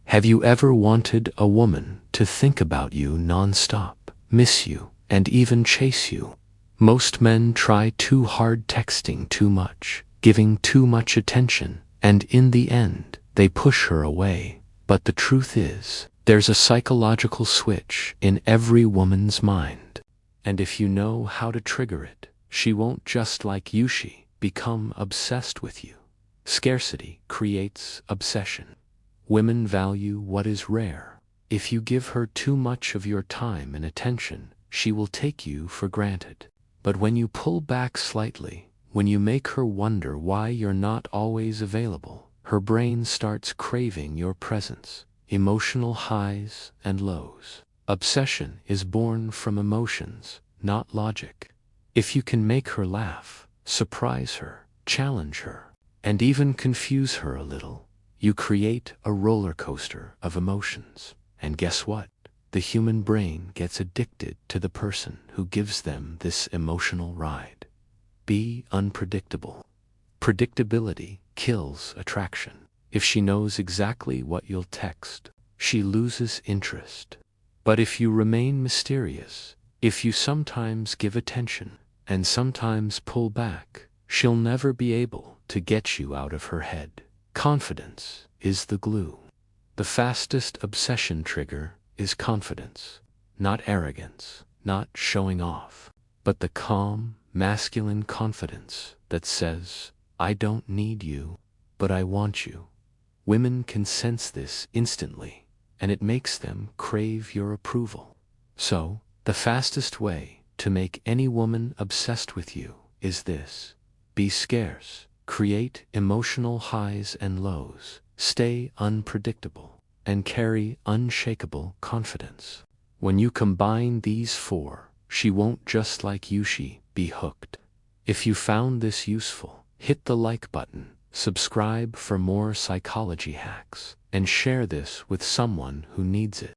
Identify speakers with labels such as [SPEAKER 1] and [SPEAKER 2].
[SPEAKER 1] Have you ever wanted a woman to think about you nonstop, miss you, and even chase you? Most men try too hard, texting too much, giving too much attention, and in the end, they push her away. But the truth is, there's a psychological switch in every woman's mind. And if you know how to trigger it, she won't just like you, she become obsessed with you. Scarcity creates obsession. Women value what is rare. If you give her too much of your time and attention, she will take you for granted. But when you pull back slightly, when you make her wonder why you're not always available, her brain starts craving your presence. Emotional highs and lows. Obsession is born from emotions, not logic. If you can make her laugh, surprise her, challenge her, and even confuse her a little, you create a roller coaster of emotions. And guess what? The human brain gets addicted to the person who gives them this emotional ride. Be unpredictable. Predictability kills attraction. If she knows exactly what you'll text, she loses interest. But if you remain mysterious, if you sometimes give attention and sometimes pull back, she'll never be able to get you out of her head. Confidence is the glue. The fastest obsession trigger is confidence, not arrogance, not showing off, but the calm, masculine confidence that says, I don't need you, but I want you. Women can sense this instantly, and it makes them crave your approval. So, the fastest way to make any woman obsessed with you is this. Be scarce. Create emotional highs and lows, stay unpredictable, and carry unshakable confidence. When you combine these four, she won't just like you, she be hooked. If you found this useful, hit the like button, subscribe for more psychology hacks, and share this with someone who needs it.